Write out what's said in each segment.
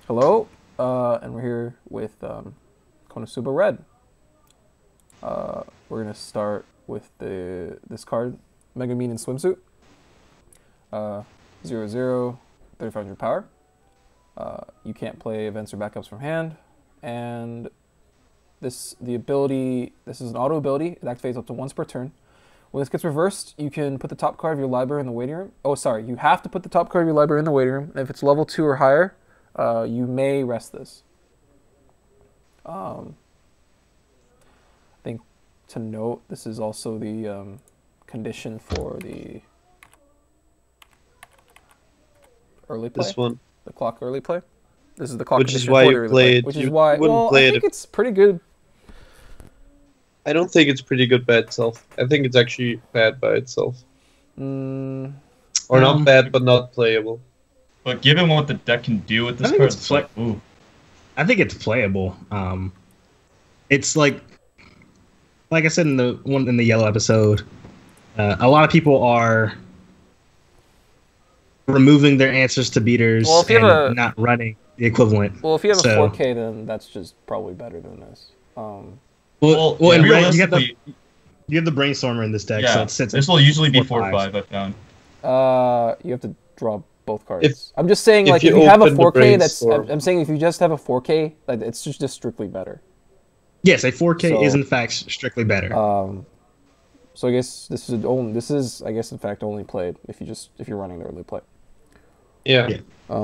Hello, and we're here with Konosuba Red. We're gonna start with this card, Megumin in swimsuit. 0/0, 3500 power. You can't play events or backups from hand, and this is an auto ability. It activates up to once per turn. When this gets reversed, you can put the top card of your library in the waiting room. Oh, sorry, you have to put the top card of your library in the waiting room. And if it's level 2 or higher, you may rest this. I think to note, this is also the condition for the early play. This one. The clock early play. This is the clock Which condition is why for the you early play play. it. Which You is why, wouldn't well, play I it think it's pretty good. I don't think it's pretty good by itself. I think it's actually bad by itself. Mm, Or not bad, but not playable. But given what the deck can do with this card, it's like, ooh. I think it's playable. It's like I said in the yellow episode, a lot of people are removing their answers to beaters and not running the equivalent. Well, if you have a 4K, then that's just probably better than this. Well, in red, you have the brainstormer in this deck, so it sits. This will usually be 4/5. I found. You have to draw both cards. I'm just saying, like, if you have a 4K, I'm saying if you just have a 4K, like, it's just strictly better. Yes, a 4K is in fact strictly better. So I guess this is I guess in fact only played if you're running the early play. Yeah. I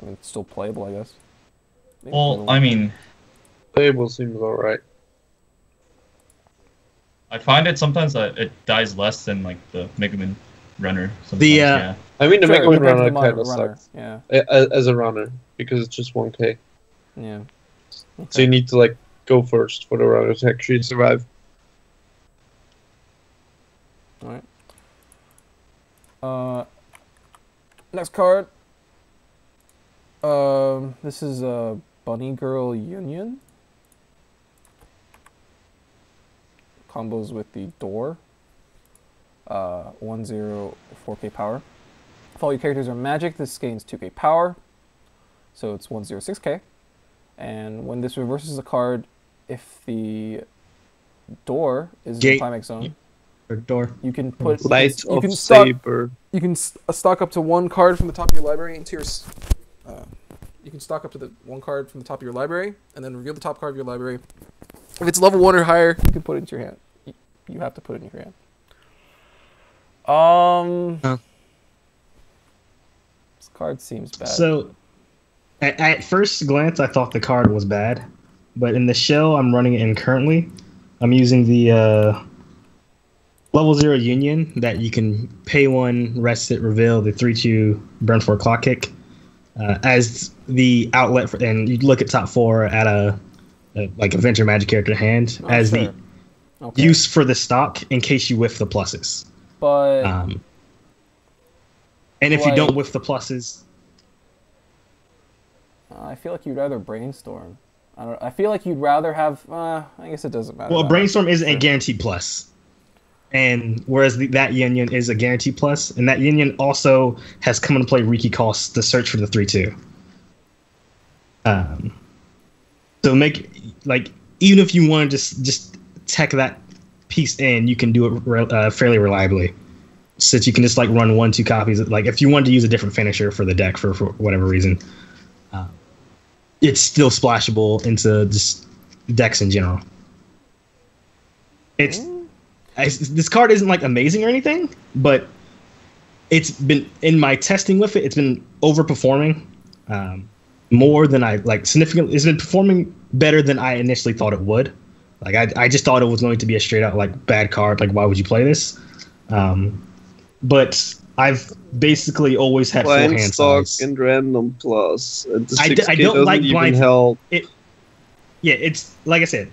mean, it's still playable, I guess. Maybe well, I mean, playable seems alright. I find it sometimes that it dies less than like the Megumin runner. Sometimes, yeah. I mean, the Megumin runner kind of sucks. Yeah. As a runner, because it's just 1K. Yeah. Okay. So you need to like go first for the runner to actually survive. All right. Next card. This is Bunny Girl Yunyun. Combos with the door. 1/0 4K power. If all your characters are magic, this gains 2K power. So it's 1/0 6K. And when this reverses a card, if the door is in the climax zone, you can put you can stock up to one card from the top of your library into your you can stock up to the one card from the top of your library and then reveal the top card of your library. If it's level 1 or higher, you can put it into your hand. You have to put it in your hand. This card seems bad. So at first glance I thought the card was bad, but in the shell I'm running it in currently, I'm using the level 0 Yunyun that you can pay 1, rest it, reveal the 3/2 burn for a clock kick as the outlet for, and you look at top 4 at a event or magic character hand as the use for the stock in case you whiff the pluses. But and if you don't whiff the pluses, I feel like you'd rather brainstorm. I feel like you'd rather have. I guess it doesn't matter. Well, brainstorm isn't a guaranteed plus. And whereas that Yunyun is a guaranteed plus, and that Yunyun also has come into play Riki costs to search for the 3/2. So even if you want to just tech that piece in, you can do it fairly reliably. Since you can just like run 1-2 copies. Like if you wanted to use a different finisher for the deck for whatever reason, it's still splashable into just decks in general. This card isn't like amazing or anything, but it's been in my testing with it. It's been overperforming more than I like. Significantly, it's been performing better than I initially thought it would. Like I just thought it was going to be a straight out like bad card. Like why would you play this? But I've basically always had full hand size. And random plus. I don't like blind help. It's like I said.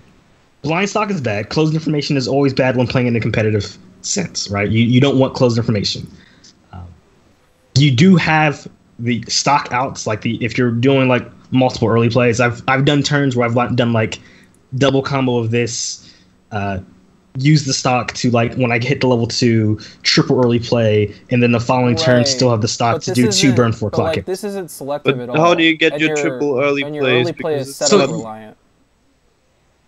Blind stock is bad. Closed information is always bad when playing in a competitive sense, right? You don't want closed information. You do have the stock outs, like if you're doing like multiple early plays. I've done turns where I've done like double combo of this, use the stock to, like, when I hit the level 2, triple early play, and then the following turn still have the stock But to this do 2 isn't- burn 4 but, clock like, hits. this isn't selective But at all. how do you get And your triple early and your plays? early play Because is it's setup not- reliant.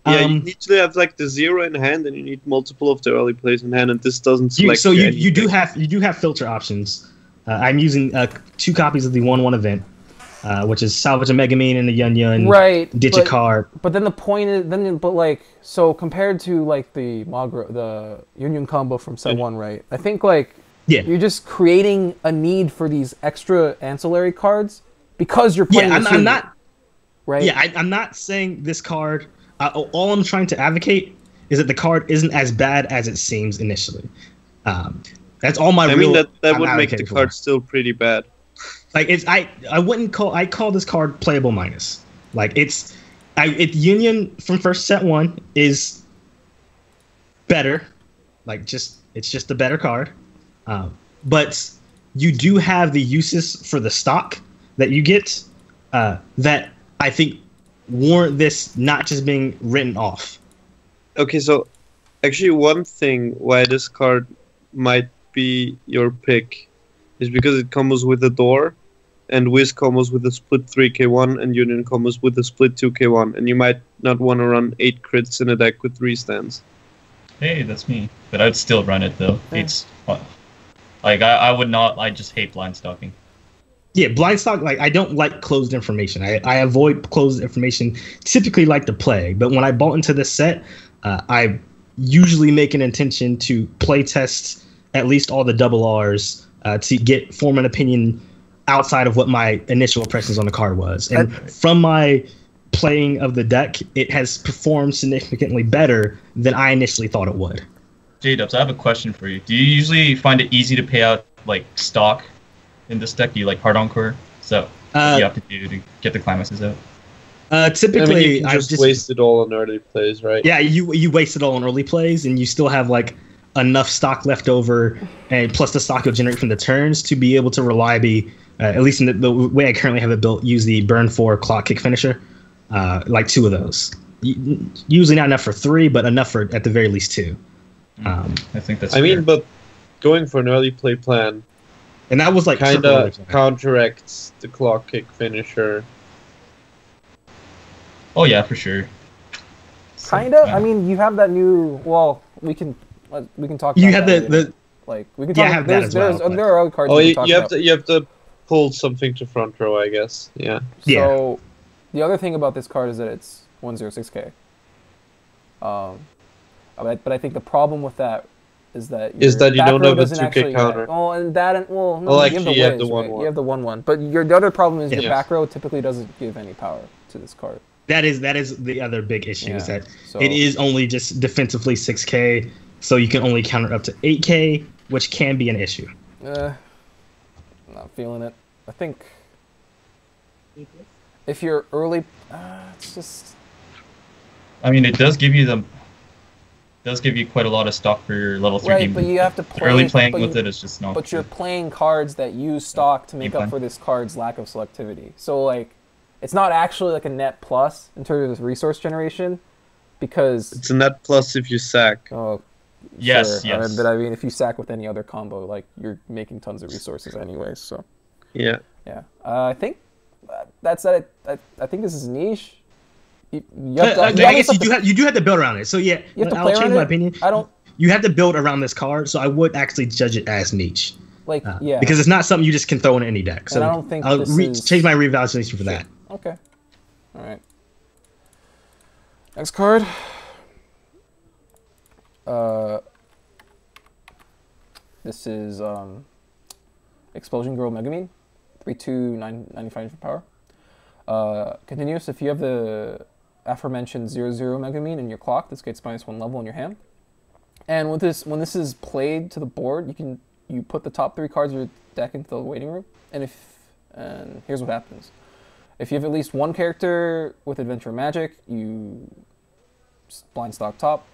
Yeah, you need to have like the 0 in hand, and you need multiple of the early plays in hand, and this doesn't You, select. so you do anything. have filter options. I'm using 2 copies of the 1/1 event, which is salvage a Megumin and a Yunyun, Right, ditch a card. But then the point is, but like, so compared to like the Yunyun combo from Set 1, right? I think like Yeah. you're just creating a need for these extra ancillary cards because you're playing. Yeah, this I'm Yunyun, not. right. Yeah, I'm not saying this card. All I'm trying to advocate is that the card isn't as bad as it seems initially. That's all my. I real, mean that I'm would make the advocating for. card still pretty bad. Like I call this card playable minus. Like it's Union from first Set 1 is better. Like it's just a better card. But you do have the uses for the stock that you get that I think warrant this not just being written off. Okay, so actually one thing why this card might be your pick is because it combos with a door, and Whiz combos with a split 3k1, and Union combos with a split 2k1, and you might not want to run 8 crits in a deck with 3 stands. Hey, that's me. But I'd still run it though. Yeah. It's like I would not. I just hate blind stocking. Yeah, blind stock, like, I don't like closed information. I avoid closed information, typically like the plague. But when I bought into this set, I usually make an intention to play test at least all the double Rs to form an opinion outside of what my initial impressions on the card was. And from my playing of the deck, it has performed significantly better than I initially thought it would. J-Dubs, I have a question for you. Do you usually find it easy to pay out like stock in this deck? Do you like hard encore? So what do you have to do to get the climaxes out? Typically, I mean, you can I've just waste it all on early plays, right? Yeah, you waste it all on early plays, and you still have like enough stock left over, and plus the stock you'll generate from the turns to be able to reliably, at least in the way I currently have it built, use the burn 4 clock kick finisher, like 2 of those. Usually not enough for 3, but enough for at the very least 2. I think that's. I mean, fair. but going for an early play plan And that was like kind triple of early play. counteracts the clock kick finisher. Oh yeah, for sure. Kind of. I mean, you have that new. Well, we can talk. About You have that later. the Like we can Yeah, talk. I have that as well, but- There are other cards. Oh, we you can talk have about. to pull something to front row, I guess. Yeah. Yeah. So, the other thing about this card is that it's 106k. But I think the problem with that is that Is that you back don't row have a doesn't 2k actually counter. Oh, and that no, Well, you have actually, you have the Whiz, right? 1/1. You have the 1/1. But the other problem is your Yes. back row typically doesn't give any power to this card. that is the other big issue is Yeah, that so- it is only just defensively 6k, so you can only counter up to 8k, which can be an issue. I'm not feeling it. I think if you're early, it's just. I mean, it does give you quite a lot of stock for your level 3 Right, game. but you have to play. Early playing but with you- it is just not. But you're playing cards that use stock to make You up plan. for this card's lack of selectivity. So like, it's not actually like a net plus in terms of resource generation, because It's a net plus if you sack. oh, Yes, sure. yes. But I mean, if you sack with any other combo, like you're making tons of resources anyways. So Yeah. yeah, I think that's it. I think this is niche. You have to, I you guess almost have to- you do have to build around it. So yeah, you have to I'll play change around my it. opinion. I don't You have to build around this card, so I would actually judge it as niche. like yeah. Because it's not something you just can throw in any deck. So And I don't think I'll this is- change my revaluation for that. Okay. All right. Next card. This is Explosion Girl Megumin, 3/2, 95 for power. Continuous. If you have the aforementioned 0/0 Megumin in your clock, this gets -1 level in your hand. And with this, when this is played to the board, you put the top 3 cards of your deck into the waiting room, and here's what happens. If you have at least 1 character with Adventure Magic, you blind stock top.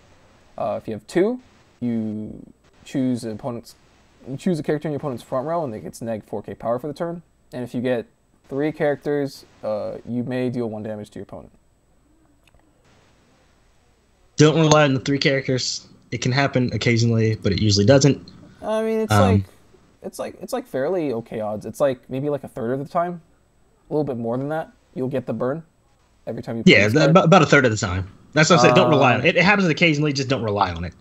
If you have 2, you choose a character in your opponent's front row, and it gets neg 4k power for the turn. And if you get 3 characters, you may deal 1 damage to your opponent. Don't rely on the 3 characters. It can happen occasionally, but it usually doesn't. I mean, it's like fairly okay odds. It's like maybe like a third of the time, a little bit more than that. You'll get the burn every time you play Yeah, this card. about a third of the time. That's what I said. Don't rely on it. It happens occasionally. Just don't rely on it.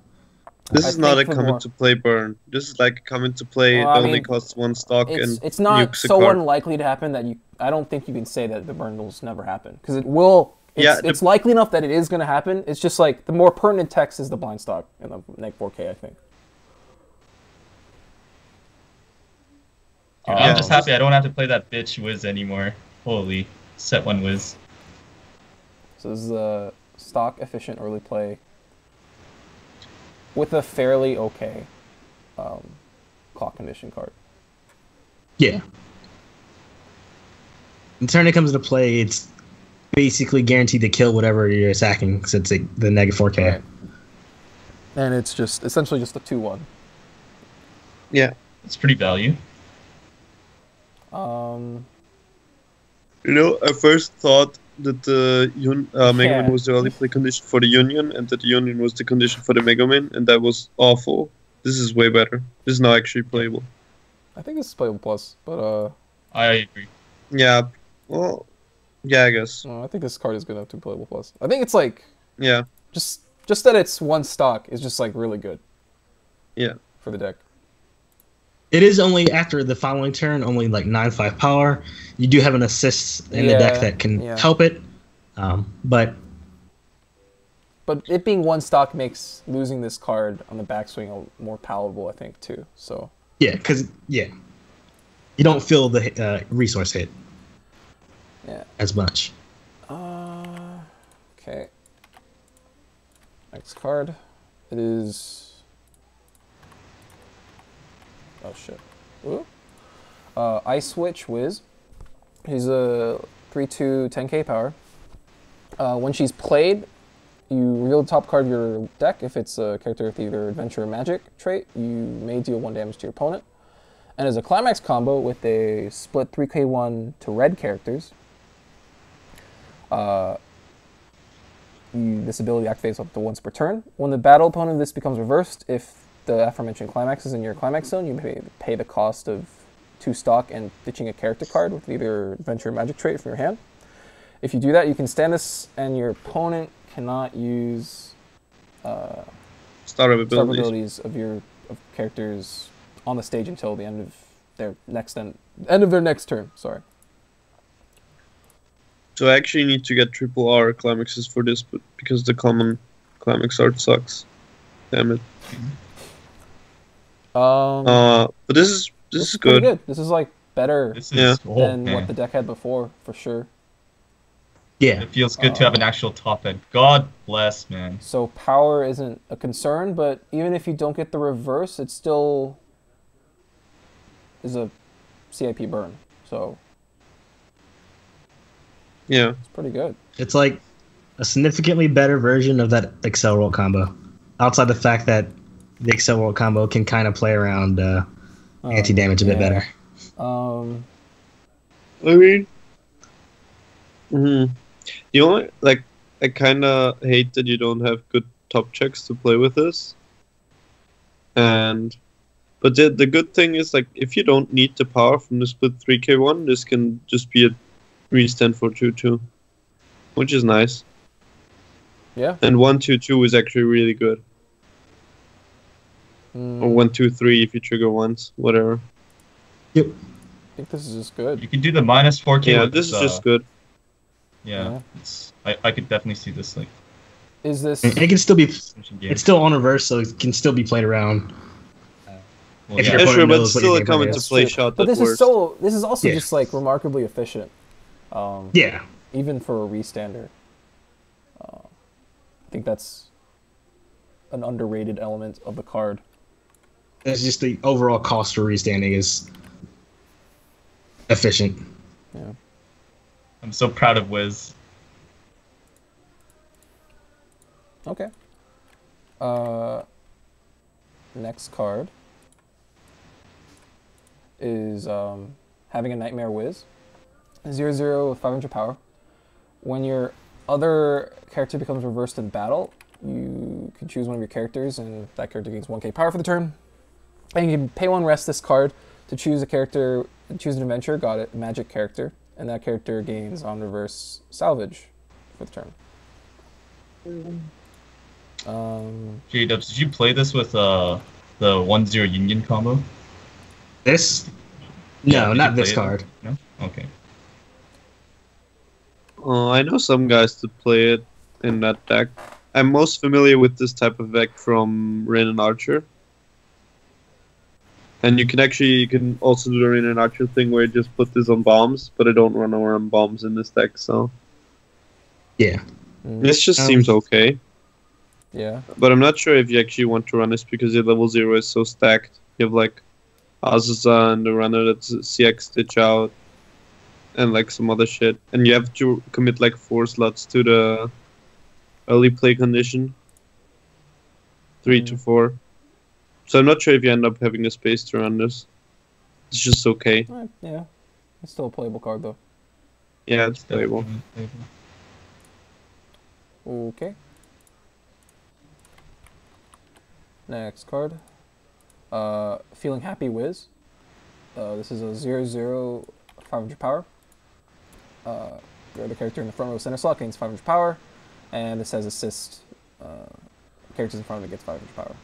This I is not a think for come more- into play burn. This is like a come into play. Well, It I only mean, costs 1 stock and It's not nukes a so card. unlikely to happen that I don't think you can say that the burn will never happen because it will. Yeah, It's likely enough that it is going to happen. It's just like the more pertinent text is the blind stock in the Neg 4K, I think. Dude, I'm just happy I don't have to play that bitch Whiz anymore. Holy, set 1 Whiz. So this is a stock efficient early play with a fairly okay clock condition card. Yeah. The turn it comes into play, it's basically guaranteed to kill whatever you're attacking because it's like the negative 4K. Right. And it's just essentially just a 2-1. Yeah. It's pretty value. You know, I first thought that the Megumin Yeah. was the early play condition for the Yunyun, and that the Yunyun was the condition for the Megumin, and that was awful. This is way better. This is now actually playable. I think this is playable plus, but I agree. Yeah, well, yeah, I guess. I think this card is good enough to be playable plus. I think it's like Yeah, just that it's 1 stock is just like really good yeah. for the deck. It is only after the following turn, only like 9/5 power. You do have an assist in the deck that can help it, but it being 1 stock makes losing this card on the backswing more palatable, I think, too. So yeah, because you don't feel the resource hit as much. okay. Next card, it is. Oh shit. Ooh. Ice Witch Whiz. She's a 3/2 10k power. When she's played, you reveal the top card of your deck. If it's a character with either Adventure or Magic trait, you may deal 1 damage to your opponent. And as a climax combo with a split 3k1 to red characters, this ability activates up to once per turn. When the battle opponent of this becomes reversed, if the aforementioned climax is in your climax zone, you pay the cost of 2 stock and ditching a character card with either Adventure or Magic trait from your hand. If you do that, you can stand this, and your opponent cannot use Startup startup abilities. abilities of characters on the stage until the end of their next turn. Sorry. So I actually need to get triple R climaxes for this, but because the common climax art sucks. Damn it. But this is pretty good. good. This is like better This is than what the deck had before, for sure. Yeah, It feels good to have an actual top end. God bless, man. So power isn't a concern, but even if you don't get the reverse, it still is a CIP burn. So Yeah. it's pretty good. it's like a significantly better version of that Excel roll combo. Outside the fact that the Excel roll combo can kind of play around anti-damage a bit better. I mean, the only I kind of hate that you don't have good top checks to play with this. But the good thing is, like, if you don't need the power from the split 3k1, this can just be a restand for 2/2, which is nice. Yeah. And 1/2/2 is actually really good. Or 1/2/3 if you trigger once, whatever. Yep. I think this is just good. You can do the minus 4K. Yeah, with, this is just good. Yeah, I could definitely see this like. Is this? It can still be. Game. It's still on reverse, so it can still be played around. Well, if yeah. your Yeah, opponent sure, but knows it's what still your a game come plan into is. play shot But that this is also Yeah. just like remarkably efficient. Yeah. Even for a restander. I think that's an underrated element of the card. It's just the overall cost for restanding is efficient. Yeah. I'm so proud of Whiz. Okay. Next card is having a Nightmare Whiz. 0/0 with 500 power. When your other character becomes reversed in battle, you can choose one of your characters, and that character gains 1k power for the turn. And you can pay 1 rest this card to choose a character, choose an adventure, got it, magic character, and that character gains on reverse salvage for the turn. J-Dubs, did you play this with the 1-0 Union combo? This? Yeah, No, did not you this play it? card. No? Okay. I know some guys that play it in that deck. I'm most familiar with this type of deck from Rain and Archer. And you can also do the Rain and Archer thing where you just put this on bombs, but I don't run around bombs in this deck, so Yeah. this just seems okay. Yeah. But I'm not sure if you actually want to run this because your level 0 is so stacked. You have like Azusa and the runner that's CX Stitch out and like some other shit. And you have to commit like 4 slots to the early play condition. 3 to 4. So I'm not sure if you end up having the space to run this. It's just okay. Yeah. It's still a playable card, though. Yeah, it's playable. Definitely playable. Okay. Next card. Feeling Happy Whiz. This is a 0/0 500 power. The other character in the front row center slot gains 500 power. And this has assist. Characters in front of it gets 500 power.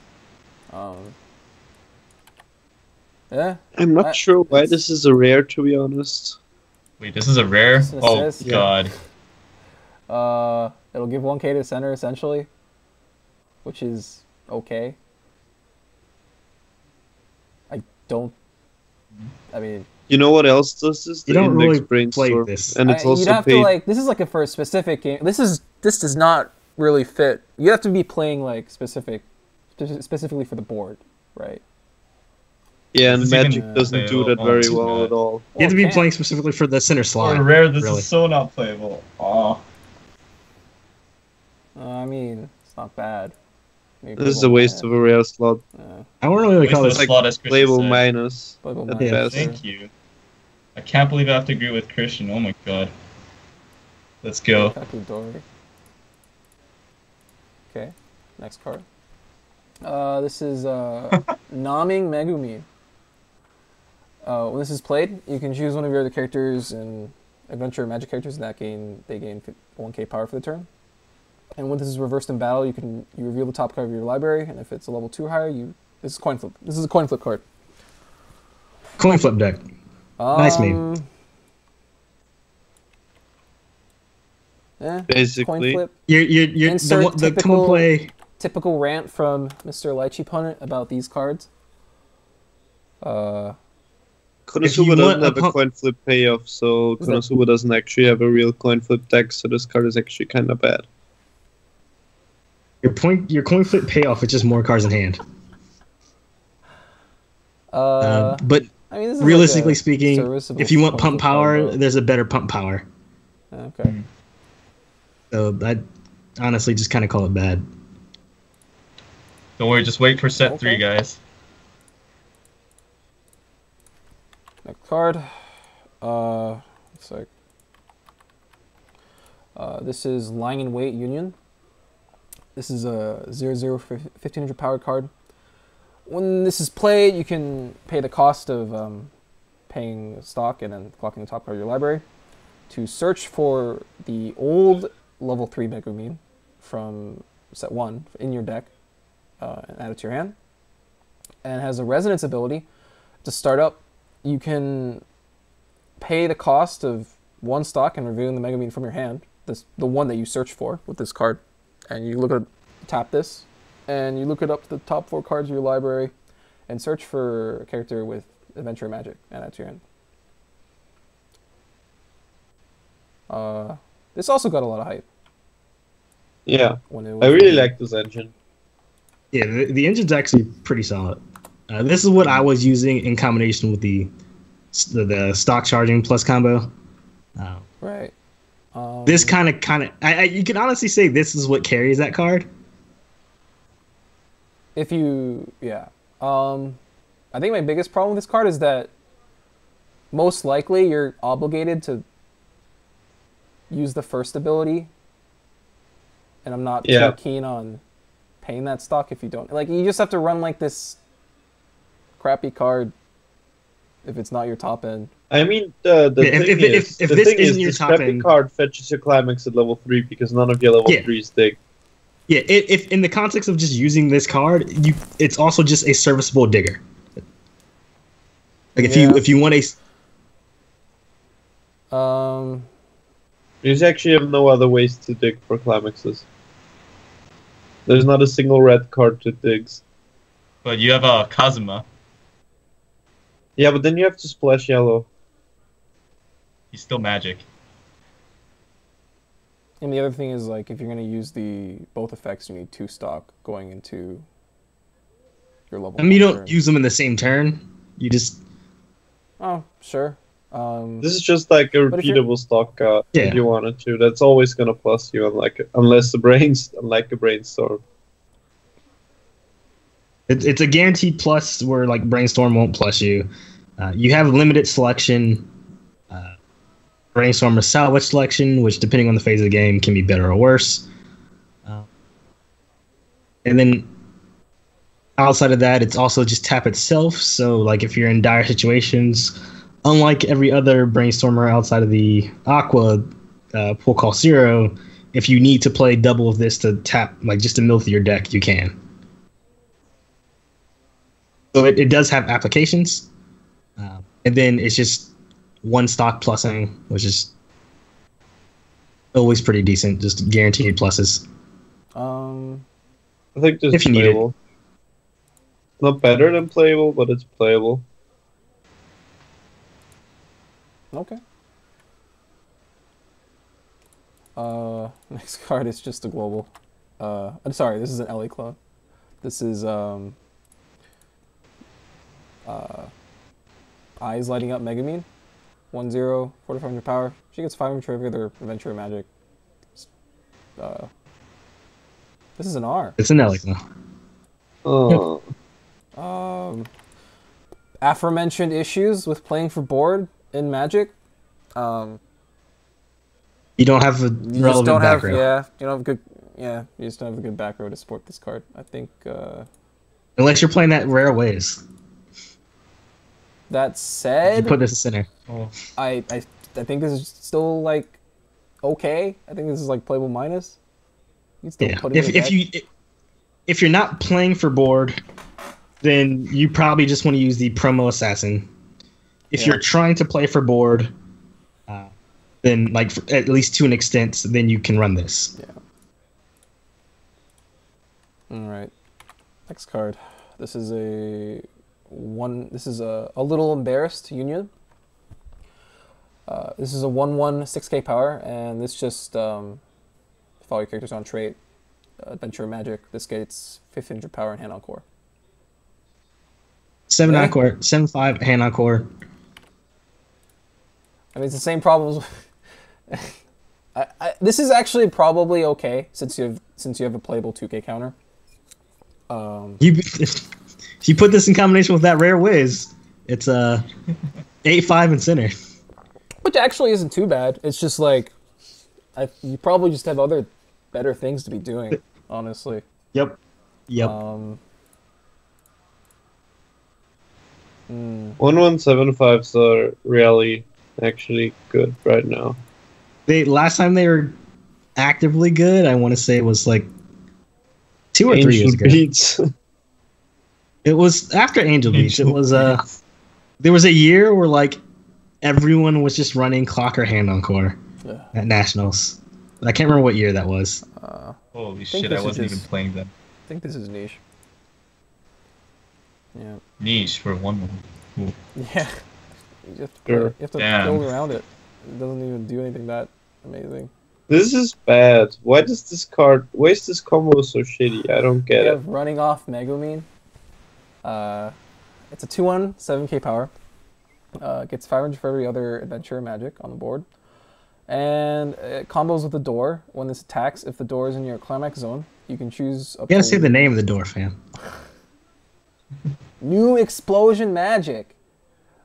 Yeah. I'm not sure why this is a rare, to be honest. Wait, this is a rare? It's an Oh, assist. God. It'll give 1k to the center, essentially. Which is okay. I mean... You know what else does this? You The don't Index really Brainstorm. play this. And it's you'd also have paid. to, like, this is like a for a specific game. This does not really fit. You have to be playing like specifically for the board, right? Yeah, and This is even Magic doesn't do that playable. very Oh, well God. at all. You have to be Well, playing specifically for the center slot. For rare, this really. is so not playable. Oh. I mean, it's not bad. Maybe This is a waste of a rare slot. I wouldn't really Waste call of this. a Like, slot, as Christian Playable said. minus. Playable at minus. best. Thank you. I can't believe I have to agree with Christian. Oh my god. Let's go. Kakudori. Okay, next card. This is Naming Megumin. When this is played, you can choose one of your other characters and adventure or magic characters, and they gain 1k power for the turn. And when this is reversed in battle, you reveal the top card of your library, and if it's a level 2 higher, this is coin flip. This is a coin flip card. Coin flip deck. Nice meme. Coin Basically. flip. You're Insert the common play. Typical rant from Mr. Lychee Punnet about these cards. If you Konosuba want doesn't a have a coin flip payoff, so Is that- Konosuba doesn't actually have a real coin flip deck, so this card is actually kind of bad. Your coin flip payoff is just more cards in hand. But I mean, this is realistically like a speaking, serviceable if you want coin pump flip card, power, though. there's a better pump power. Okay. So I honestly just kind of call it bad. Don't worry, just wait for set 3, Okay. guys. Next card. It's like this is Lying in Wait Yunyun. This is a 0/0 for 1500 power card. When this is played, you can pay the cost of paying stock and then clocking the top card of your library to search for the old level 3 Megumin from set 1 in your deck and add it to your hand. And it has a resonance ability. To start up, you can pay the cost of 1 stock and revealing the Megumin from your hand, the one that you search for with this card. And you tap this, and you look it up to the top 4 cards of your library and search for a character with adventure or magic, and add to your hand. This also got a lot of hype Yeah, when it was I really like this engine. Yeah, the engine's actually pretty solid. This is what I was using in combination with the stock charging plus combo. right. This kind of, you can honestly say this is what carries that card. If you, yeah. I think my biggest problem with this card is that most likely you're obligated to use the first ability and I'm not Yeah. too keen on paying that stock if you don't. Like, you just have to run like this crappy card if it's not your top end. I mean, the Yeah, thing is, if the this thing isn't is, your this top crappy end- card fetches your climax at level 3 because none of your level Yeah. 3s dig. Yeah, if in the context of just using this card, it's also just a serviceable digger. Like Yeah. if you want a You actually have no other ways to dig for climaxes. There's not a single red card to digs. But you have a Kazuma. Yeah, but then you have to splash yellow. He's still magic. And the other thing is, like, if you're going to use both effects, you need 2 stock going into your level. I mean, you one don't turn. use them in the same turn. You just Oh, sure. This is just like a But if you're- repeatable stock card Yeah. if you wanted to. That's always gonna plus you, unless unlike a brainstorm. it's a guaranteed plus where like brainstorm won't plus you. You have limited selection. Brainstorm or salvage selection, which depending on the phase of the game can be better or worse. And then outside of that, it's also just tap itself. So like if you're in dire situations, unlike every other brainstormer outside of the Aqua pull call 0, if you need to play double of this to tap, like just to mill through your deck, you can. So it does have applications. And then it's just 1 stock plussing, which is always pretty decent, just guaranteed pluses. I think this If is you need it. playable. Not better than playable, but it's playable. Okay. Next card is just a global. I'm sorry, this is an LA clone. This is Eyes Lighting Up Megumin. 1/0, 4,500 power. She gets 500 for every other adventure magic. This is an R. It's an Elegant. Oh. Aforementioned issues with playing for board in Magic. You don't have a You just relevant don't have, back row. yeah, you don't have a good, yeah, you just don't have a good back row to support this card. I think Unless you're playing that rare Whiz. that You said, put this in center. I think this is still like okay. I think this is like playable minus. You can still Yeah. put it in the deck. If you're not playing for board, then you probably just want to use the promo assassin. If Yeah. you're trying to play for board, then like at least to an extent, then you can run this. Yeah. All right. Next card. This is a little embarrassed Yunyun. This is a 1/1 6k power, and this just follow your characters on trait. Adventure magic. This gets 1500 power and hand on core. 7 Yeah. encore, 7/5 hand on core. I mean, it's the same problems. This is actually probably okay since you have a playable 2k counter. If you put this in combination with that rare Whiz, it's 8/5 and center. Which actually isn't too bad. It's just like, you probably just have other better things to be doing, honestly. Yep. 1175s are really actually good right now. Last time they were actively good, I want to say it was like 2 or 3 years Ancient ago. Beats. It was after Angel Beach. It was there was a year where like everyone was just running clock or hand on core Yeah. at nationals. I can't remember what year that was. Holy think shit, this I is wasn't just- even playing them. I think this is niche. Yeah. Niche for 1/1. Cool. Yeah. You have to, Sure. you have to Damn. build around it. It doesn't even do anything that amazing. This is bad. Why is this combo so shitty? I don't We get it. have running off Megumin. It's a 2/1, 7k power. Gets 500 for every other adventure magic on the board. And it combos with the door. When this attacks, if the door is in your climax zone, you can choose up You gotta to say the name of the door, fam. new explosion magic.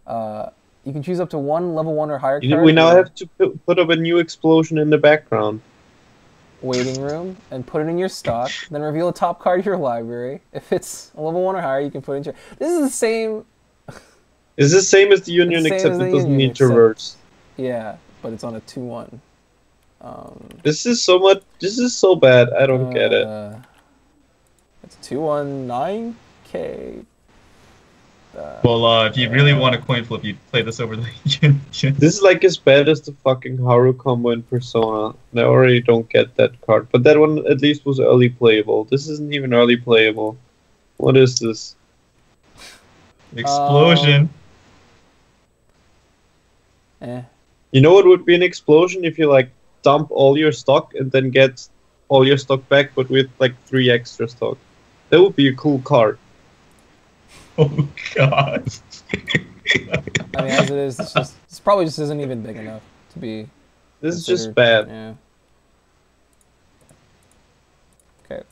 You can choose up to 1 level 1 or higher card. We now have to put up a new explosion in the background. waiting room and put it in your stock. Then reveal a top card of your library. If it's a level 1 or higher, you can put it in your... This is the same... It's the same as the Yunyun, It's the same except as it the doesn't Yunyun, need except- traverse. Yeah, but it's on a 2-1. This is so much. This is so bad. I don't get it. It's 219k. Well, if you really want a coin flip, you'd play this over the Yunyun. This is like as bad as the fucking Haru combo in Persona. I already don't get that card, but that one at least was early playable. This isn't even early playable. What is this? Explosion. You know what would be an explosion if you like dump all your stock and then get all your stock back, but with like 3 extra stock. That would be a cool card. Oh god. I mean, as it is, this probably just isn't even big enough to be. This is considered. just bad. Yeah. Okay.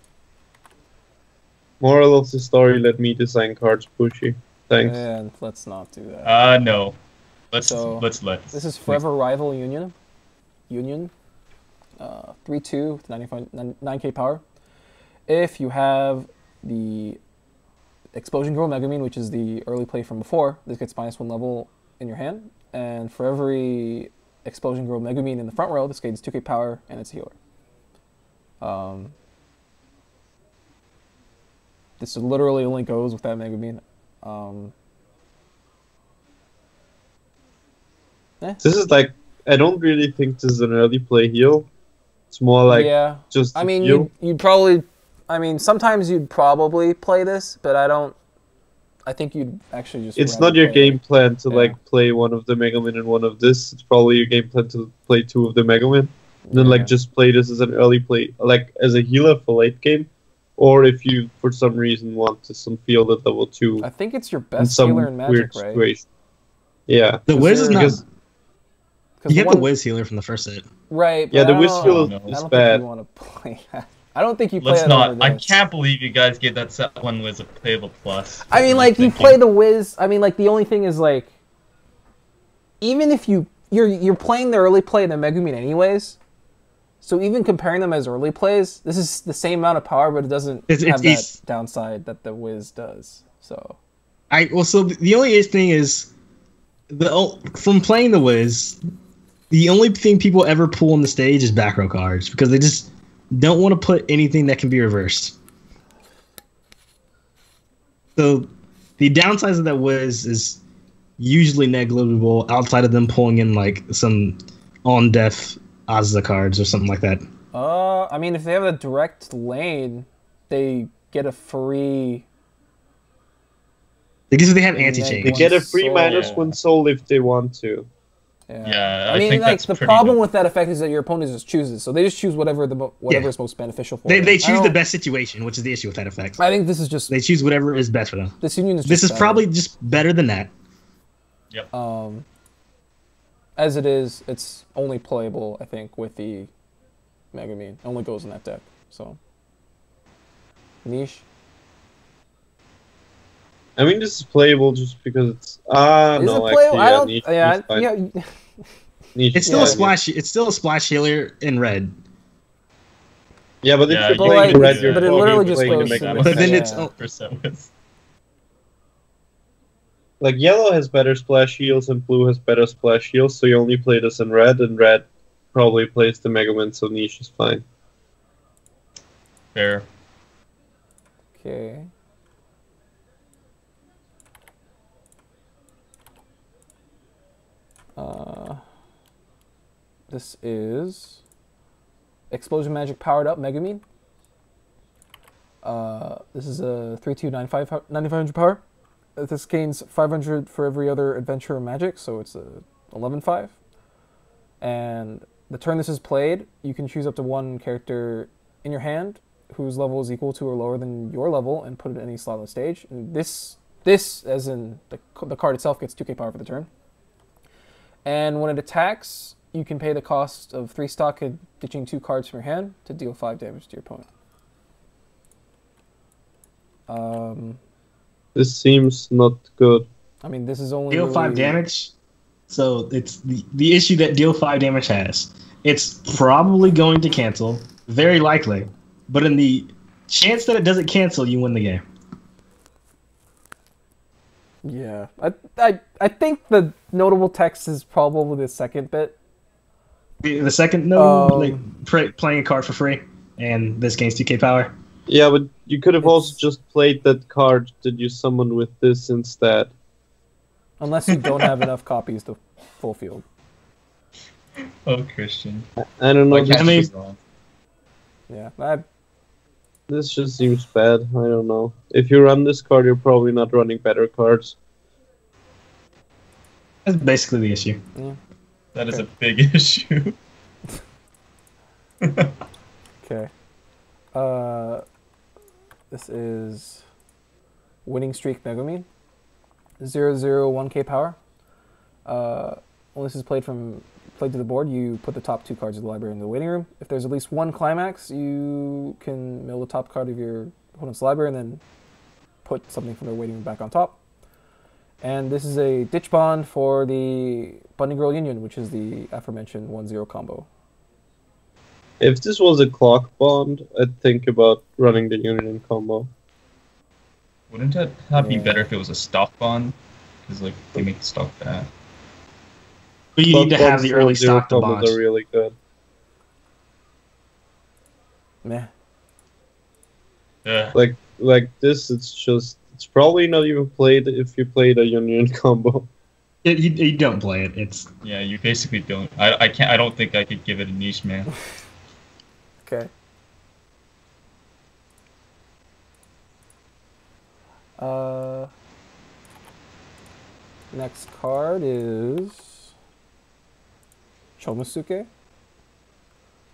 Moral of the story: let me design cards, Pushy. Thanks. And let's not do that. No. Let's let. This is Forever Rival Yunyun. Yunyun. 3/2 with 9k power. If you have the Explosion Girl Megumin, which is the early play from before, this gets -1 level in your hand. And for every Explosion Girl Megumin in the front row, this gains 2k power and it's a healer. This literally only goes with that Megumin. This is like, I don't really think this is an early play heal. It's more like just. I mean, heal. you'd probably. I mean, sometimes you'd probably play this, but I don't. I think you'd actually just. It's not your play game plan to Yeah. like play one of the Megumin and one of this. It's probably your game plan to play 2 of the Megumin, and then like just play this as an early play, like as a healer for late game, or if you for some reason want to some field at level 2. I think it's your in best some healer in Magic, weird right? situation. Yeah. The Whiz is not. Because You get one- the Whiz healer from the first set. Right. Yeah, but the I Whiz don't- healer I is don't bad. think you want to play that. I don't think you play Let's it not. over I this. can't believe you guys gave that set one was a playable plus. I mean, like, you play the Whiz. I mean, like, the only thing is, like, even if you're playing the early play and the Megumin anyways, so even comparing them as early plays, this is the same amount of power, but it doesn't have that downside that the Whiz does. So. So the only thing is, from playing the Whiz, the only thing people ever pull on the stage is back row cards because they just don't want to put anything that can be reversed. So the downsides of that Whiz is usually negligible outside of them pulling in like some on death Azza cards or something like that. I mean, if they have a direct lane, they get a free. Because they have anti-chain. they get a free soul. -1 soul if they want to. Yeah, I mean, think like that's the pretty problem good. with that effect is that your opponent just chooses, so they just choose whatever is most beneficial for them. They I choose the don't- best situation, which is the issue with that effect. I think this is just They choose whatever is best for them. this Union is. This just is better. probably just better than that. Yep. As it is, it's only playable, I think, with the Megumin. It only goes in that deck, so. Niche. I mean, this is playable just because it's. Is no, it playable? actually, I don't. Niche, Yeah, Niche, fine. yeah. Niche, It's still yeah, a splash. It's still a splash healer in red. Yeah, but if Yeah, you're but, playing like, the red, you're but it probably literally just playing goes the to Mega the- But then Man. it's Like yellow has better splash heals and blue has better splash heals, so you only play this in red, and red probably plays the Megumin, so Niche is fine. Fair. Okay. This is Explosion Magic powered up Megumin. This is a 3/2 9500 power. This gains 500 for every other adventure of magic, so it's a 11/5. And the turn this is played, you can choose up to one character in your hand whose level is equal to or lower than your level and put it in any slot on the stage. And this as in the card itself, gets 2k power for the turn. And when it attacks, you can pay the cost of 3 stock and ditching 2 cards from your hand to deal 5 damage to your opponent. This seems not good. I mean, this is only Deal 5 damage. So it's the issue that deal 5 damage has. It's probably going to cancel. Very likely. But in the chance that it doesn't cancel, you win the game. Yeah, I think the notable text is probably the second bit. The second no, like playing a card for free, and this gains 2k power. Yeah, but you could have also It's- just played that card that you summoned with this instead. Unless you don't have enough copies to full field. Oh, Christian. I don't know. Like, This, I mean- Yeah, this just seems bad. I don't know. If you run this card, you're probably not running better cards. That's basically the issue. yeah. That is a big issue. Okay. This is Winning Streak Megumin. 001k power. When this is played to the board, you put the top 2 cards of the library in the waiting room. If there's at least 1 climax, you can mill the top card of your opponent's library and then put something from their waiting room back on top. And this is a ditch bond for the Bunny Girl Yunyun, which is the aforementioned 1-0 combo. If this was a clock bond, I'd think about running the Union combo. Wouldn't that be better if it was a stock bond? Because like they make the stock bad. But you need to Clock have the bonds early for 0 stock to combos bond. are really good. Meh. Like this, it's probably not even played if you played a Union combo. You don't play it. It's Yeah, you basically don't. I can't. I don't think I could give it a niche, man. Okay. Next card is Chomusuke.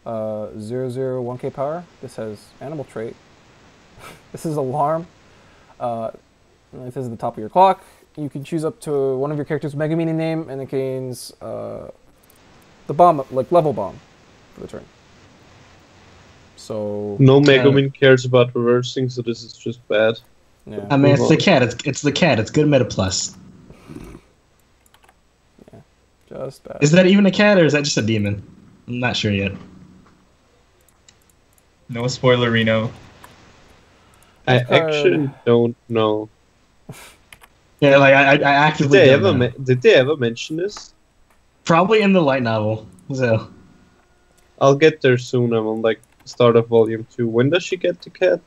001k power. This has animal trait. This is alarm. If this is the top of your clock, you can choose up to one of your characters' Megumin name, and it gains the bomb, like level bomb, for the turn. So No Megumin cares about reversing, so this is just bad. yeah, I mean, Move it's the on. cat. It's the cat. It's good meta plus. just bad. Is that even a cat or is that just a demon? I'm not sure yet. No spoiler, Reno. I This card- actually don't know. Yeah, like I Did actively they don't ever know. did they ever mention this? Probably in the light novel. So I'll get there soon. I'm on like start of volume 2. When does she get the cat?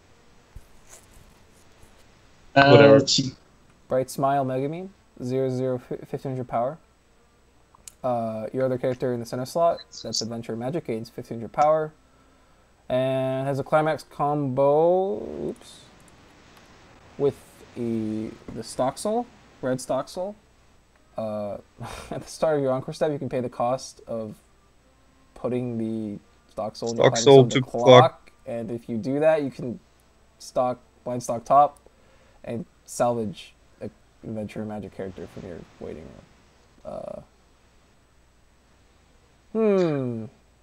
Whatever. Bright Smile Megumin, 1500 power. Your other character in the center slot, that's Adventure Magic, gains 1500 power. And has a climax combo with the Stock Soul, Red Stock Soul. At the start of your Encore step, you can pay the cost of putting the Stock Soul in your Stock Climax Soul of the to clock. And if you do that, you can blind stock top and salvage an Adventure Magic character from your waiting room.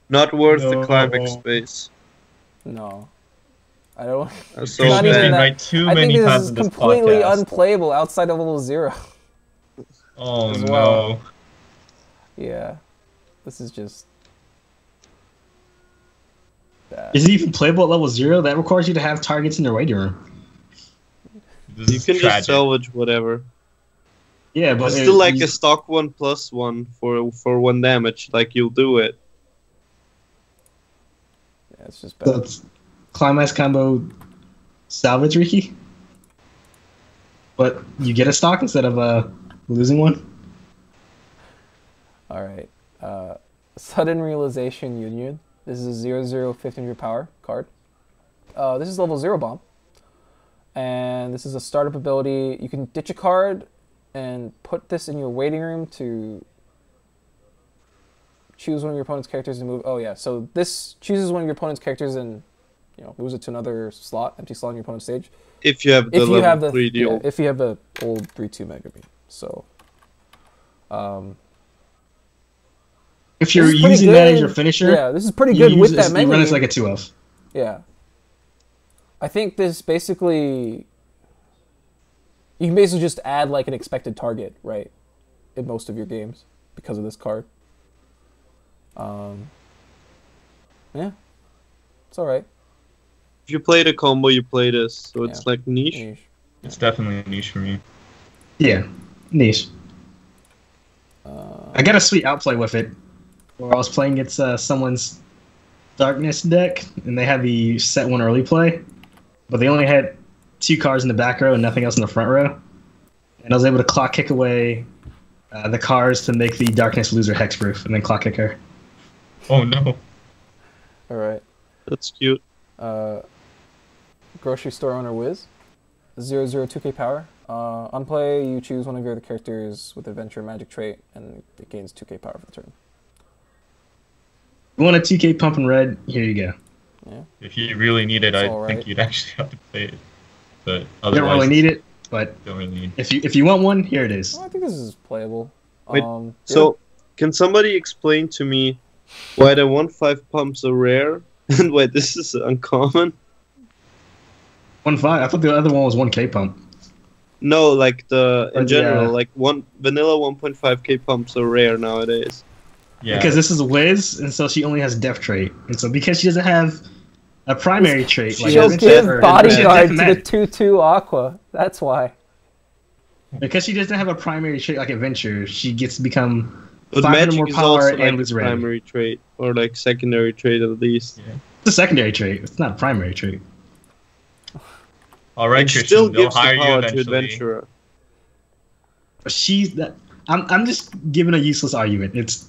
Not worth the No. climax space. No. I don't. That's so Not even Christian's been that. right too I many think this times is in this completely podcast. unplayable outside of level 0. Oh as no. well. Yeah. This is just bad. is it even playable at level 0? That requires you to have targets in your waiting room. This You is can tragic. just salvage whatever. Yeah, but It's still like you- a stock 1+1 for 1 damage. Like you'll do it. Yeah, it's just so bad. it's climax combo salvage Riki. But you get a stock instead of losing one. Alright. Sudden Realization Yunyun. This is a 0/0/1500 power card. This is level 0 bomb. And this is a startup ability. You can ditch a card and put this in your waiting room to choose one of your opponent's characters and move. Oh yeah, so this chooses one of your opponent's characters and moves it to another slot, empty slot on your opponent's stage. If you have the If you level have the 3 deal. if you have the old 3/2 Megumin. So If you're this is pretty using that as good. your finisher, Yeah, this is pretty you good with that you run it as Megumin. like a 2-of. Yeah. I think this basically... You can basically just add like an expected target, right? In most of your games because of this card. Yeah. It's alright. If you play the combo, you play this, so it's Yeah. like niche. Niche. It's definitely a niche for me. Yeah, niche. I got a sweet outplay with it, where I was playing against someone's Darkness deck, and they had the set one early play, but they only had 2 cards in the back row and nothing else in the front row. And I was able to clock kick away the cards to make the Darkness loser hexproof, and then clock kick her. Oh no. Alright. That's cute. Grocery store owner Whiz. 002k power. On play, you choose one of your other characters with adventure magic trait, and it gains 2k power for the turn. You want a 2k pump and red? Here you go. Yeah. If you really need it, It's I alright. think you'd actually have to play it. But You otherwise, don't really need it, but Don't really need. if you want one, here it is. Well, I think this is playable. Wait, Yeah. So, can somebody explain to me why the 1/5 pumps are rare and why this is uncommon? 1.5. I thought the other one was 1k pump. No, like in Or general, like vanilla 1.5k pumps are rare nowadays. Yeah. Because this is Wiz, and so she only has Def trait, and so because she doesn't have a primary trait, like She'll Adventure give or bodyguard to Adventure, the 2/2 Aqua. That's why. because she doesn't have a primary trait like Adventure, she gets to become But 500 magic more is power also and like lose a red. primary trait, or like secondary trait at least. Yeah. It's a secondary trait. It's not a primary trait. All right, It Christian. still They'll gives the hire you power to eventually. adventurer. But she's that. I'm just giving a useless argument. It's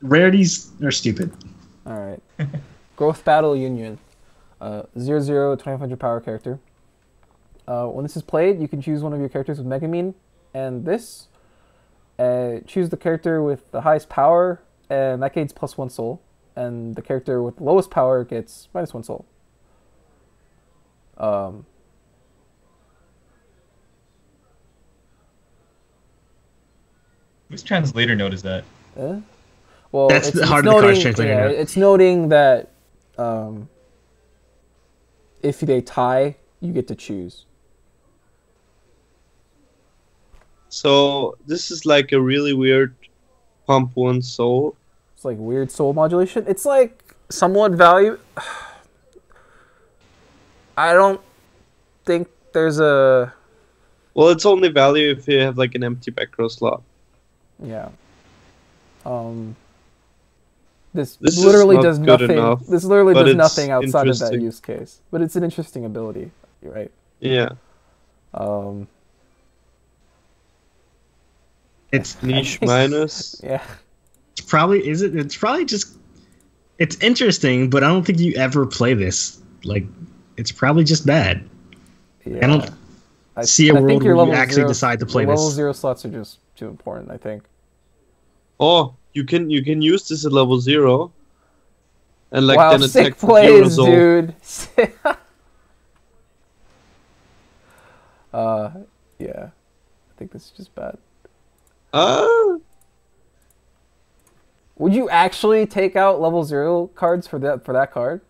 rarities are stupid. Alright. Growth Battle Yunyun. 2500 power character. When this is played, you can choose one of your characters with Megumin, and this. Choose the character with the highest power, and that gains +1 soul. And the character with the lowest power gets -1 soul. Which translator note is that? Well, That's the heart of the cards translator yeah, note. it's noting that if they tie, you get to choose. So this is like a really weird pump 1 soul. It's like weird soul modulation. It's like somewhat value. I don't think there's a Well, it's only value if you have like an empty back row slot. yeah. This This is literally not does good nothing. enough, This literally but does it's nothing outside of that interesting. use case. But it's an interesting ability. You're right. Yeah, It's niche minus. Yeah. It's probably It's probably just. It's interesting, but I don't think you ever play this. Like, it's probably just bad. Yeah. I don't see a I think world your where you level actually 0 decide to play your level this. 0 slots are just too important, I think. Oh, you can use this at level 0, and like wow, then sick attack for 0 plays, soul. dude. Yeah. I think this is just bad. Would you actually take out level 0 cards for that card?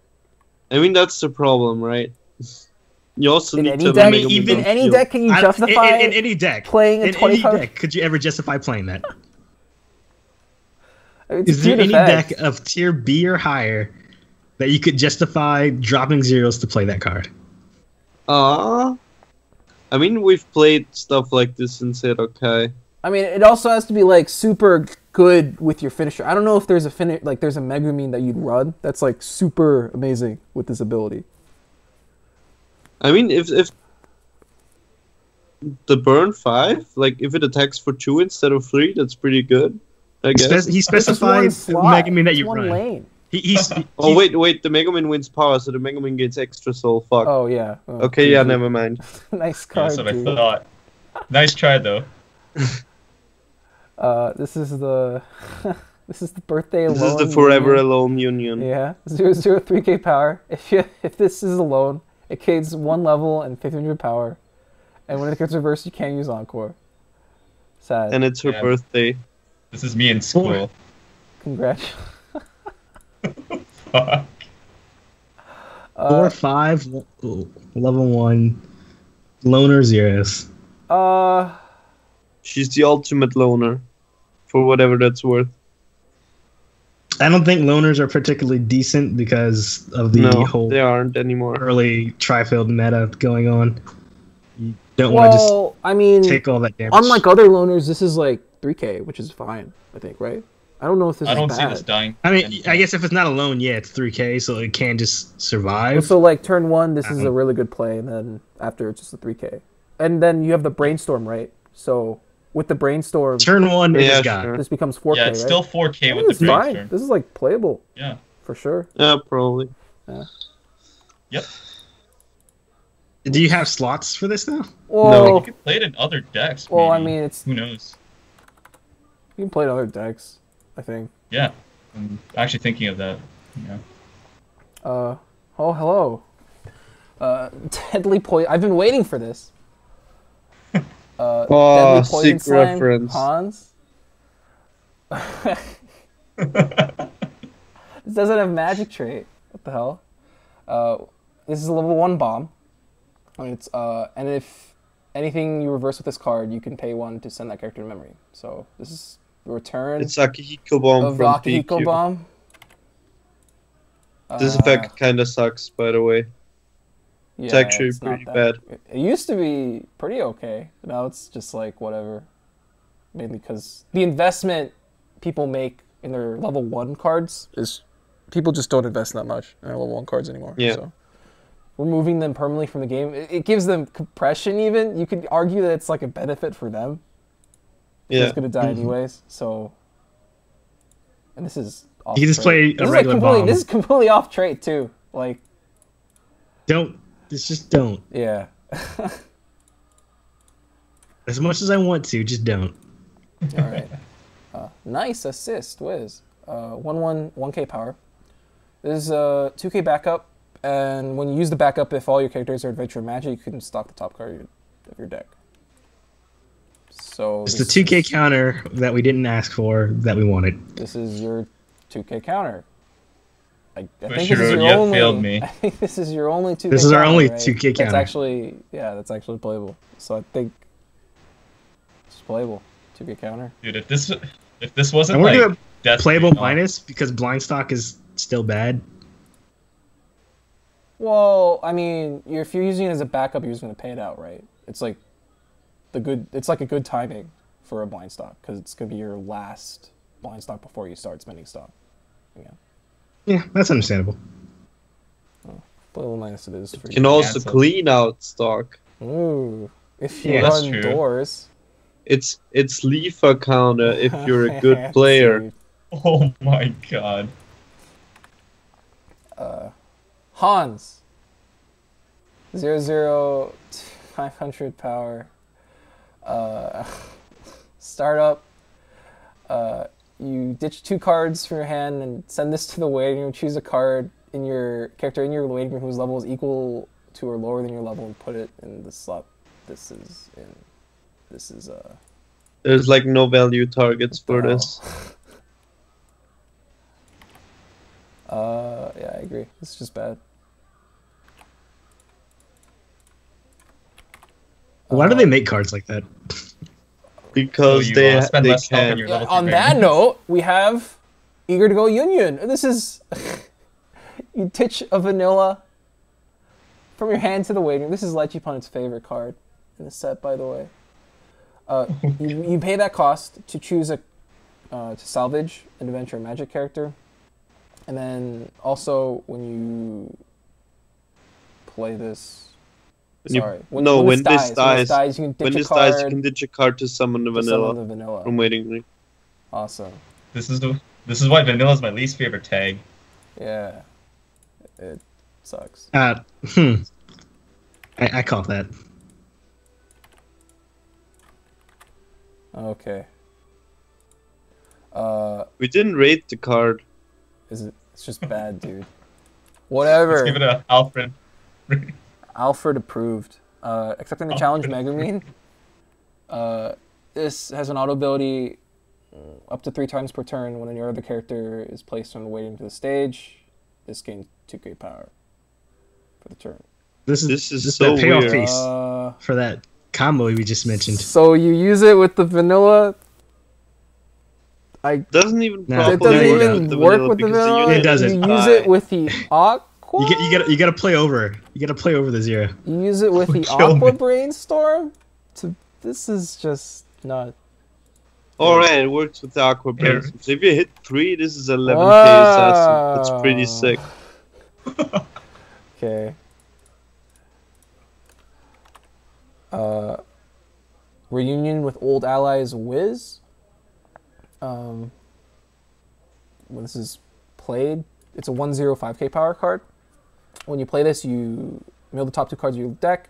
I mean that's the problem, right? You also In need any to deck, make them in any feel- deck, can you justify in any deck playing a in 25? any deck? Could you ever justify playing that? I mean, it's Is there cute any effects. deck of tier B or higher that you could justify dropping zeros to play that card? I mean we've played stuff like this and said okay. I mean, it also has to be like super good with your finisher. I don't know if there's a there's a Megumin that you'd run that's like super amazing with this ability. I mean if the burn 5, like if it attacks for 2 instead of 3, that's pretty good. I guess. He It's just one specified slot. Megumin that It's you one run. lane. Oh wait, the Megumin wins power, so the Megumin gets extra soul. Fuck. Oh yeah. Oh, Okay, yeah, GG. never mind. Nice card, That's what I dude. thought. Nice try though. This is the this is the birthday alone. This is the forever union. alone union. Yeah, 003k power. If this is alone, it gains 1 level and 1500 power, and when it gets reversed, you can't use Encore. Sad. And it's her Yeah. birthday. This is me in school. Congrats. Fuck. 4, 5, level 1, loner zeros. She's the ultimate loner, for whatever that's worth. I don't think loners are particularly decent because of the No, whole they aren't anymore. early tri-field meta going on. You don't want to just Well, I mean, take all that damage. unlike other loners, this is like 3K, which is fine, I think, right? I don't know if this I is don't bad. see this dying. I mean, I guess if it's not a lone, yeah, it's 3K, so it can just survive. So like turn 1, this is a really good play, and then after it's just a 3K. And then you have the brainstorm, right? So with the brainstorm, Turn 1 Yeah, is got. sure. this becomes 4K, Yeah, it's right? still 4K I with think the this is fine. brainstorm. This is like playable Yeah. for sure. Yeah, probably. Yep. Do you have slots for this now? Well, You can play it in other decks. well, I maybe. mean, it's Who knows? you can play it in other decks, I think. Yeah. I'm actually thinking of that. Yeah. Oh, hello. Deadly poison. I've been waiting for this. Oh, Deadly poison sick slime, reference. Hans. This doesn't have magic trait. What the hell? This is a level 1 bomb. And it's and if anything you reverse with this card, you can pay 1 to send that character to memory. So this is the return It's Akihiko Bomb of the from Akihiko PQ. bomb. This effect kind of sucks, by the way. It's actually not pretty that- bad. It used to be pretty okay. Now it's just like whatever. Mainly because the investment people make in their level 1 cards is people just don't invest that much in their level 1 cards anymore. Yeah. So removing them permanently from the game, it gives them compression even. You could argue that it's like a benefit for them. Yeah. It's going to die anyways. So, and this is off You can just trait. play a regular bomb. This is completely off trait too. Like, Just don't. yeah. As much as I want to, just don't. All right. Nice assist, Whiz. 1/1 power. This is a 2K backup, and when you use the backup, if all your characters are adventure magic, you can stock the top card of your deck. So It's the this 2K is- counter that we didn't ask for that we wanted. This is your 2K counter. I think Bushiroad, this is your you have only. failed me. I think this is your only 2K. This is our counter, only right? 2K That's counter. actually, yeah, that's actually playable. So I think it's playable. 2K counter. Dude, if this wasn't And we're like doing Destiny, playable no. minus because blind stock is still bad. Well, I mean, if you're using it as a backup, you're just going to pay it out, right? It's like it's like a good timing for a blind stock because it's going to be your last blind stock before you start spending stock. Yeah, Yeah, that's understandable. playable minus it is for You can you. also so- clean out stock. Ooh, if you Yeah, that's run true. doors. It's Leafa counter if you're a good player. Dude. Oh my god. Hans. 00500 power. Startup. You ditch 2 cards from your hand and send this to the waiting room. Choose a card in your character in your waiting room whose level is equal to or lower than your level and put it in the slot. This is There's like no value targets for the hell? this. Yeah, I agree. It's just bad. Why do they make cards like that? Because So you, they spend less health can. on your Yeah, level 2 on that variants. note, we have Eager to Go Yunyun. This is you ditch a vanilla from your hand to the waiting room. This is Lychee Punit's favorite card in the set, by the way. You pay that cost to choose to salvage an adventure or magic character, and then also when you play this. You- Sorry. when this When dies, you can ditch When a this card dies, you can ditch a card to summon the to summon vanilla the vanilla. from waiting room. Awesome. This is why vanilla is my least favorite tag. Yeah. It sucks. I caught that. Okay. We didn't rate the card. It's just bad, dude. Whatever. Let's give it a Alfred. Alfred approved. Accepting the challenge, Megumin. This has an auto ability up to 3 times per turn when any other character is placed on the waiting to the stage. This gains 2K power for the turn. This This is the so payoff weird. piece for that combo we just mentioned. So you use it with the vanilla. Doesn't even No. It properly doesn't work even with the work with the vanilla because the vanilla. unit It doesn't. You use it with the aqua. You gotta play over. You gotta play over the zero. You use it with the Kill aqua me. brainstorm. This is just not. Alright, it works with the aqua Here. brainstorm. So if you hit 3, this is 11k assassin. That's pretty Wow. sick. Okay. Reunion with old allies Whiz. When this is played, it's a 105k power card. When you play this, you mill the top 2 cards of your deck,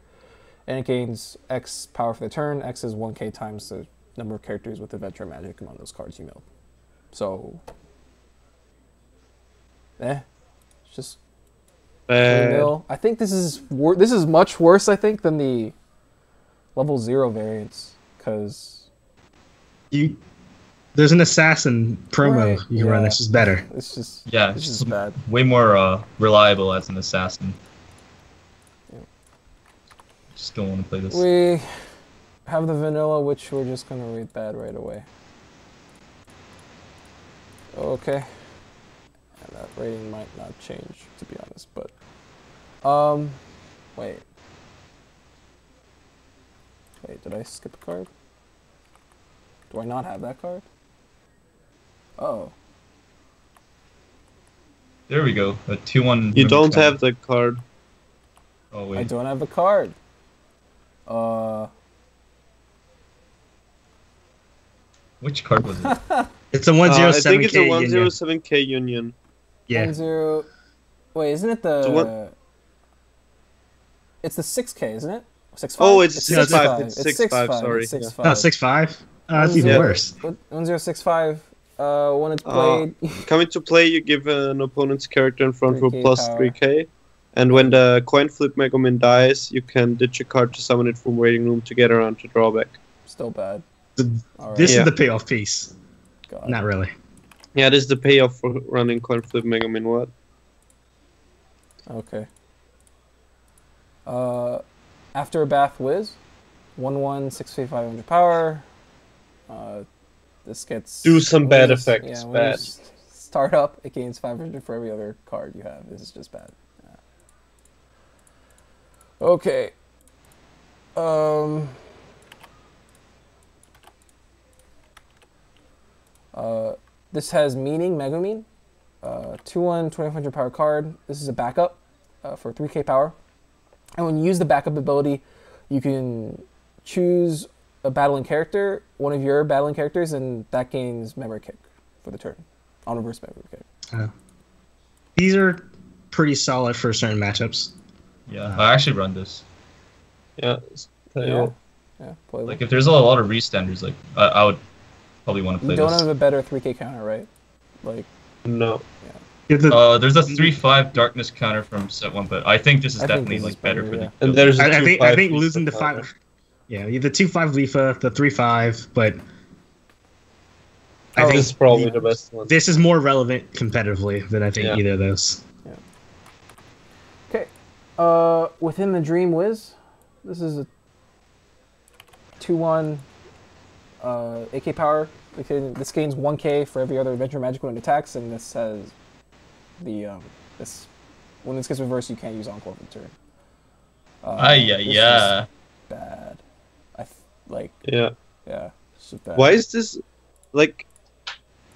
and it gains X power for the turn. X is 1k times the number of characters with adventure magic among those cards you milled. So, it's just mill. I think this is much worse. I think than the level 0 variants, because There's an assassin promo Right, you can run. yeah. This is better. it's just Yeah, it's it's just bad. way more reliable as an assassin. Yeah. Just don't want to play this. We have the vanilla, which we're just gonna rate bad right away. Okay. And that rating might not change, to be honest, but wait. Wait, did I skip a card? Do I not have that card? Oh. There we go. A 2-1. You don't have the card. Oh I wait. don't have the card. Which card was it? It's a I 107k. think it's a Yunyun. 107k Union. Yeah. 10. Wait, isn't it the? So what- It's the 6K, isn't it? 6.5. Oh, it's 6.5. It's 6.5, sorry, It's yeah. 6.5. Oh, 6.5. That's even Yeah. worse. 1065. When it's played, Coming to play, you give an opponent's character in front for 3K plus power. 3k. And when the coin flip Megumin dies, you can ditch a card to summon it from waiting room to get around to drawback. still bad. All right. This Yeah. is the payoff piece. God. Not really. Yeah, this is the payoff for running coin flip Megumin. What? Okay. After a bath Whiz, 1/1 6,500 power. This gets Do some when bad you effects, Yeah, when bad. you start up, it gains 500 for every other card you have. This is just bad. Yeah. Okay. This has meaning Megumin. 2/1 2,500 power card. This is a backup for 3k power. And when you use the backup ability, you can choose a battling character, one of your battling characters, and that gains memory kick for the turn. On reverse memory kick. These are pretty solid for certain matchups. Yeah, I actually run this. Yeah. Yeah. Yeah, playable. Like if there's a lot of restanders, like I would probably want to play You don't this. have a better 3k counter, right? Like, No. There's the- There's a 3/5 darkness counter from set 1, but I think this is I think definitely this is like better better, for the. yeah. And there's a I 2/5 think piece losing the of power. 5. Yeah, the 2/5 Leafa, the 3/5, but I I think think this is probably the best one. this is more relevant competitively than I think Yeah. either of those. okay. Within the Dream Whiz, this is a 2/1 AK power. This gains 1k for every other adventure magic when it attacks, and this has the this when this gets reversed, you can't use Encore for the turn. Yeah, this yeah. is bad. Like, Yeah. yeah, it's just bad. Why is this like?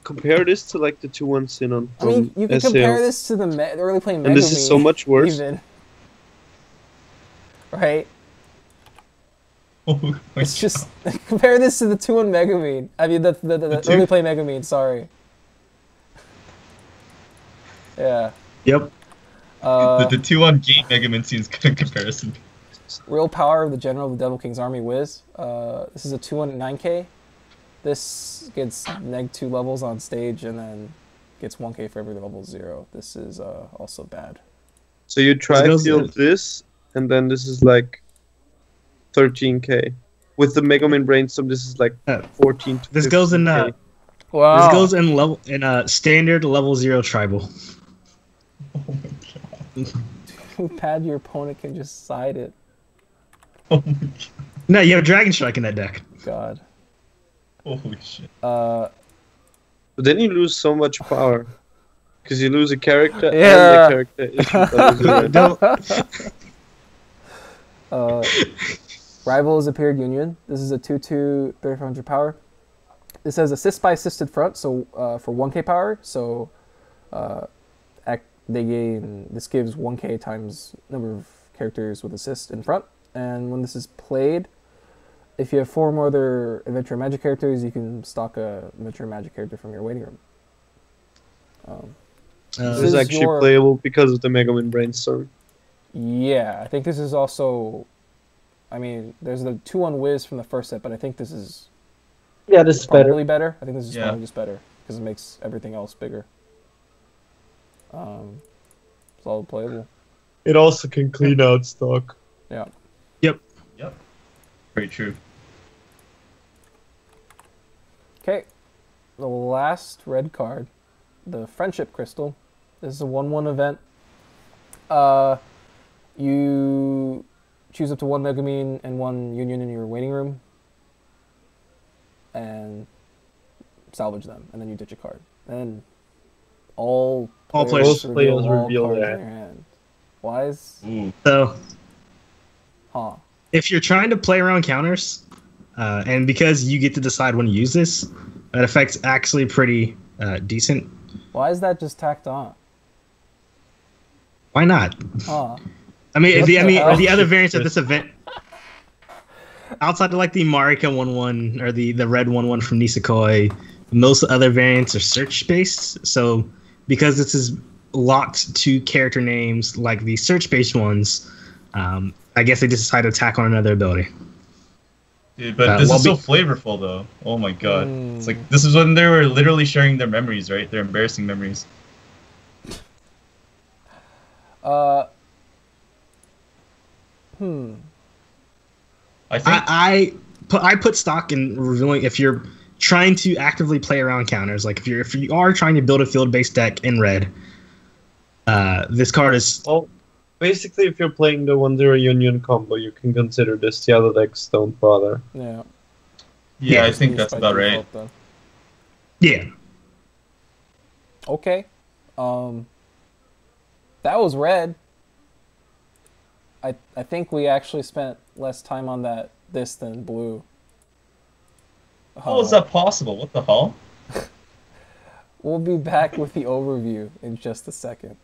Compare this to like the 2/1 Sinon I mean, from you can SAO. compare this to the early playing Megumin. And this is so much worse. Even. Right? Oh my It's just compare this to the 2/1 Megumin. I mean, the two- early play Megumin. Sorry. Yeah. Yep. the 2-1 game Megumin seems good in comparison. Real power of the General of the Devil King's Army Whiz. This is a 2/1 9k. This gets -2 levels on stage and then gets 1k for every level 0. This is also bad. So you try goes- field this, and then this is like 13k. With the Megumin Brainstorm, this is like 14 to This goes in 15K. Wow. this goes in level in a standard level 0 tribal. Oh my god. Too bad your opponent can just side it. Oh my god. No, you have Dragon Strike in that deck. God. Holy shit. But then you lose so much power. Because you lose a character and Yeah. a character issued double zero. Don't. Rival has appeared Yunyun. This is a 2/2 3500 power. This has assist by assisted front, so for 1k power, so they gain. This gives 1k times number of characters with assist in front. And when this is played, if you have 4 more other Adventure Magic characters, you can stock a Adventure Magic character from your waiting room. This is is actually your- playable because of the Megumin Brainstorm. Yeah, I think this is also. I mean, there's the 2-1 Whiz from the first set, but I think this is Yeah, this is better. probably better. I think this is Yeah. probably just better because it makes everything else bigger. It's all playable. It also can clean out stock. Yeah. Yep. Very true. Okay. The last red card, the Friendship Crystal. This is a 1/1 event. You choose up to 1 Megumin and 1 Yunyun in your waiting room, and salvage them, and then you ditch a card. And all players reveal reveal all cards their in your hand. Wise? Ooh. So Huh. if you're trying to play around counters, and because you get to decide when to use this, that effect's actually pretty decent. Why is that just tacked on? Why not? Huh. I mean, What the the hell? other variants of this event, outside of like the Marika 1/1 or the red 1/1 from Nisekoi, most other variants are search based. So because this is locked to character names like the search based ones, I guess they just decided to tack on another ability. Dude, but this well, is so flavorful, though. Oh my god. Mm. It's like, this is when they were literally sharing their memories, right? Their embarrassing memories. I think. I put stock in revealing if you're trying to actively play around counters, like if you are trying to build a field based deck in red, this card is Well, basically, if you're playing the 1/0 Union combo, you can consider this. The other decks don't bother. Yeah. Yeah, I Just think use that's by about right. default, then. yeah. Okay. That was red. I think we actually spent less time on this than blue. How is that possible? What the hell? We'll be back with the overview in just a second.